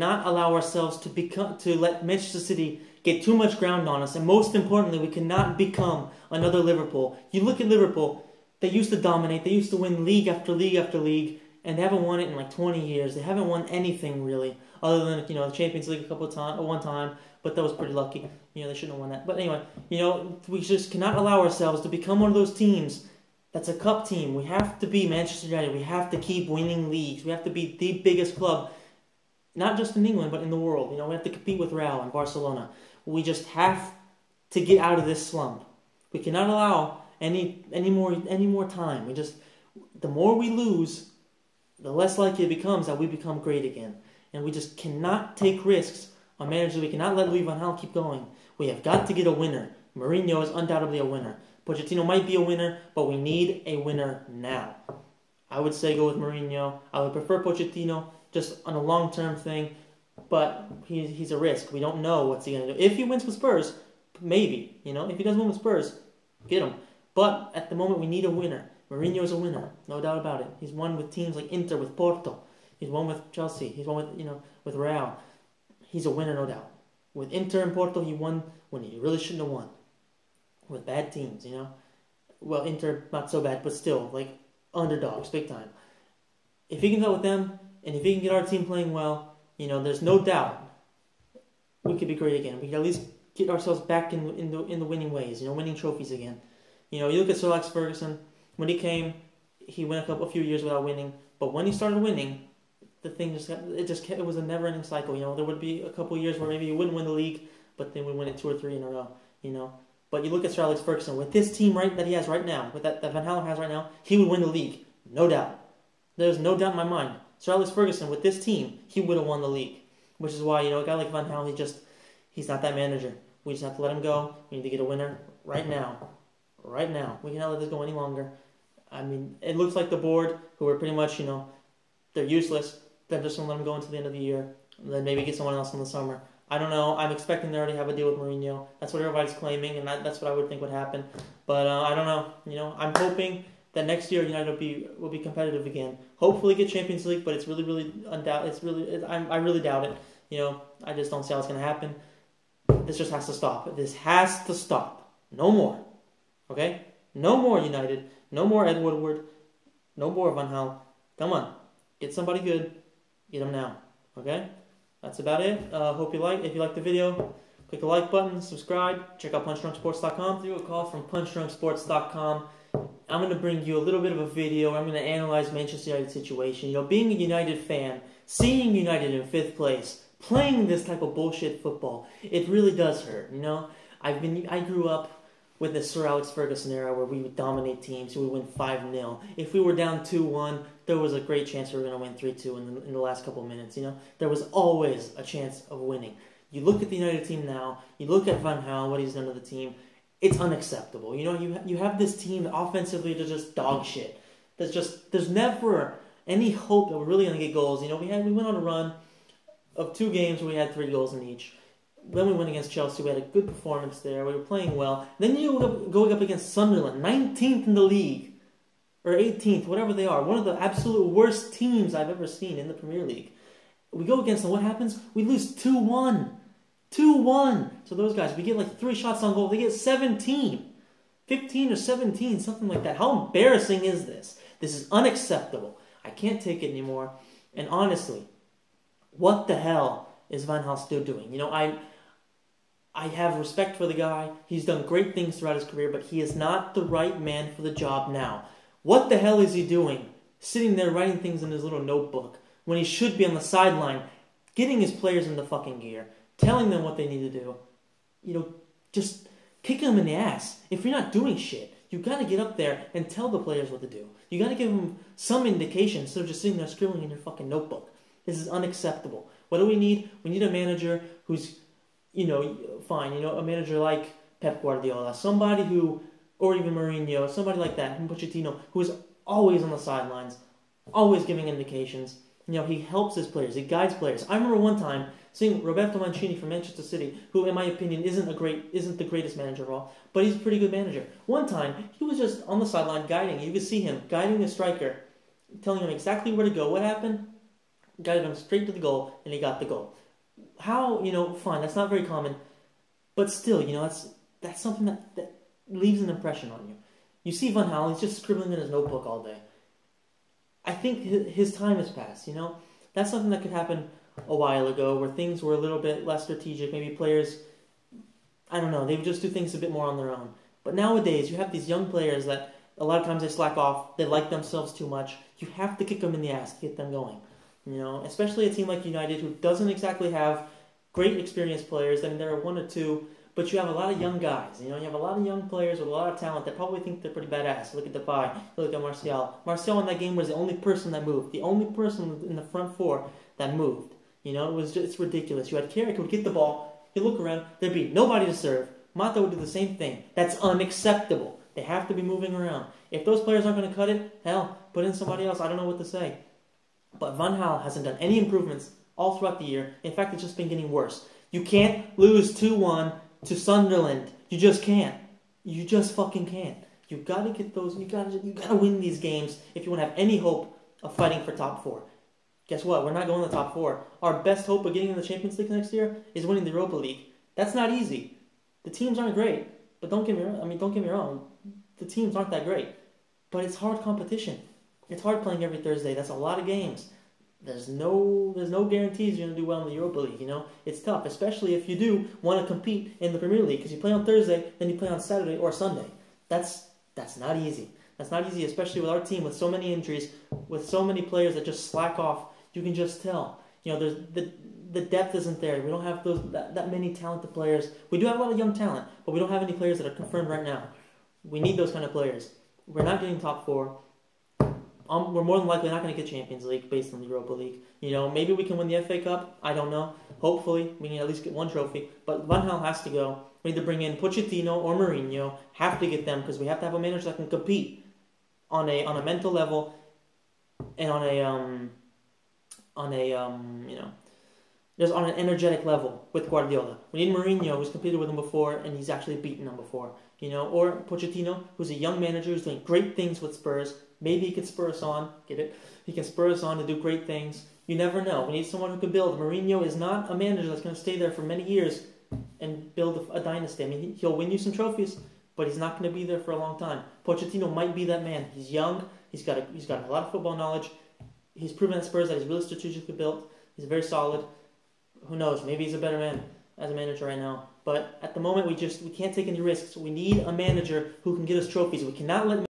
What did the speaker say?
cannot allow ourselves to let Manchester City get too much ground on us. And most importantly, we cannot become another Liverpool. You look at Liverpool, they used to dominate. They used to win league after league after league. And they haven't won it in like 20 years. They haven't won anything really, other than the Champions League one time. But that was pretty lucky. They shouldn't have won that. But anyway, we just cannot allow ourselves to become one of those teams that's a cup team. We have to be Manchester United. We have to keep winning leagues. We have to be the biggest club, not just in England, but in the world. We have to compete with Real and Barcelona. We just have to get out of this slump. We cannot allow any more time. The more we lose, the less likely it becomes that we become great again. And we just cannot take risks on managers. We cannot let Louis van Gaal keep going. We have got to get a winner. Mourinho is undoubtedly a winner. Pochettino might be a winner, but we need a winner now. I would say go with Mourinho. I would prefer Pochettino just on a long-term thing, but he's a risk. We don't know what's he going to do. If he wins with Spurs, maybe. If he doesn't win with Spurs, get him. But at the moment, we need a winner. Mourinho is a winner, no doubt about it. He's won with teams like Inter, with Porto. He's won with Chelsea. He's won with with Real. He's a winner, no doubt. With Inter and Porto, he won when he really shouldn't have won. With bad teams, Well, Inter not so bad, but still like underdogs, big time. If he can go with them, and if he can get our team playing well, there's no doubt we could be great again. We can at least get ourselves back in the winning ways. Winning trophies again. You look at Sir Alex Ferguson. When he came, he went a few years without winning. But when he started winning, the thing it was a never-ending cycle. There would be a couple years where maybe he wouldn't win the league, but then we win it 2 or 3 in a row. But you look at Sir Alex Ferguson with this team that he has right now, with that Van Gaal has right now, he would win the league, no doubt. There's no doubt in my mind. Sir Alex Ferguson with this team, he would have won the league, which is why a guy like Van Gaal, he's not that manager. We just have to let him go. We need to get a winner right now. Right now, we cannot let this go any longer. I mean, it looks like the board, who are pretty much, they're useless. They're just going to let them go until the end of the year. And then maybe get someone else in the summer. I don't know. I'm expecting they already have a deal with Mourinho. That's what everybody's claiming, and that's what I would think would happen. But I don't know. I'm hoping that next year United will be competitive again. Hopefully get Champions League, but it's really undoubted. I really doubt it. I just don't see how it's going to happen. This just has to stop. This has to stop. No more. Okay? No more United. No more Ed Woodward. No more Van Gaal. Come on. Get somebody good. Get them now. Okay? That's about it. Hope you like. If you like the video, click the like button, subscribe, check out punchdrunksports.com. Do a call from punchdrunksports.com. I'm going to bring you a little bit of a video. I'm going to analyze Manchester United's situation. Being a United fan, seeing United in 5th place, playing this type of bullshit football, it really does hurt. I grew up with the Sir Alex Ferguson era where we would dominate teams, we would win 5-0. If we were down 2-1, there was a great chance we were going to win 3-2 in the last couple of minutes. There was always a chance of winning. You look at the United team now, you look at Van Gaal, what he's done to the team, it's unacceptable. You have this team that offensively they're just dog shit. There's never any hope that we're really going to get goals. We went on a run of 2 games where we had 3 goals in each. Then we went against Chelsea. We had a good performance there. We were playing well. Then you going up against Sunderland, 19th in the league, or 18th, whatever they are. One of the absolute worst teams I've ever seen in the Premier League. We go against them. What happens? We lose 2-1. 2-1. So those guys, we get like 3 shots on goal. They get 17. 15 or 17, something like that. How embarrassing is this? This is unacceptable. I can't take it anymore. And honestly, what the hell is Van Gaal still doing? I have respect for the guy. He's done great things throughout his career, but he is not the right man for the job now. What the hell is he doing? Sitting there writing things in his little notebook when he should be on the sideline, getting his players into fucking gear, telling them what they need to do. Just kicking them in the ass. If you're not doing shit, you got to get up there and tell the players what to do. You got to give them some indication instead of just sitting there scribbling in your fucking notebook. This is unacceptable. What do we need? We need a manager who's, fine. A manager like Pep Guardiola. Somebody who, or even Mourinho, somebody like that, Pochettino, who is always on the sidelines, always giving indications. He helps his players. He guides players. I remember one time seeing Roberto Mancini from Manchester City, who, in my opinion, isn't the greatest manager of all, but he's a pretty good manager. One time, he was just on the sideline guiding. You could see him guiding the striker, telling him exactly where to go. What happened? guided him straight to the goal, and he got the goal. How, fine, that's not very common, but still, that's something that leaves an impression on you. You see Van Gaal, he's just scribbling in his notebook all day. I think his time has passed, That's something that could happen a while ago, where things were a little bit less strategic. Maybe players, I don't know, they would just do things a bit more on their own. But nowadays, you have these young players that a lot of times they slack off, they like themselves too much. You have to kick them in the ass to get them going. Especially a team like United, who doesn't exactly have great experienced players. I mean, there are one or two, but you have a lot of young guys. You have a lot of young players with a lot of talent that probably think they're pretty badass. Look at Depay, look at Martial. Martial in that game was the only person that moved, the only person in the front four that moved. It's ridiculous. You had Carrick who would get the ball, he'd look around, there'd be nobody to serve. Mata would do the same thing. That's unacceptable. They have to be moving around. If those players aren't going to cut it, hell, put in somebody else. I don't know what to say. But Van Gaal hasn't done any improvements all throughout the year. In fact, it's just been getting worse. You can't lose 2-1 to Sunderland. You just can't. You just fucking can't. You got to get those. You got to win these games if you want to have any hope of fighting for top 4. Guess what? We're not going to the top 4. Our best hope of getting in the Champions League next year is winning the Europa League. That's not easy. The teams aren't great, but don't get me wrong. The teams aren't that great, but it's hard competition. It's hard playing every Thursday. That's a lot of games. There's no guarantees you're going to do well in the Europa League, It's tough, especially if you do want to compete in the Premier League, because you play on Thursday, then you play on Saturday or Sunday. That's not easy. That's not easy, especially with our team, with so many injuries, with so many players that just slack off. You can just tell. There's the depth isn't there. We don't have that many talented players. We do have a lot of young talent, but we don't have any players that are confirmed right now. We need those kind of players. We're not getting top 4. We're more than likely not going to get Champions League based on the Europa League. Maybe we can win the FA Cup. I don't know. Hopefully, we can at least get one trophy. But Van Gaal has to go. We need to bring in Pochettino or Mourinho. Have to get them, because we have to have a manager that can compete on a mental level and on an energetic level with Guardiola. We need Mourinho, who's competed with him before, and he's actually beaten him before. Or Pochettino, who's a young manager who's doing great things with Spurs. Maybe he can spur us on. Get it? He can spur us on to do great things. You never know. We need someone who can build. Mourinho is not a manager that's going to stay there for many years and build a dynasty. I mean, he'll win you some trophies, but he's not going to be there for a long time. Pochettino might be that man. He's young. He's got a lot of football knowledge. He's proven at Spurs that he's really strategically built. He's very solid. Who knows? Maybe he's a better man as a manager right now. But at the moment, we can't take any risks. We need a manager who can get us trophies. We cannot let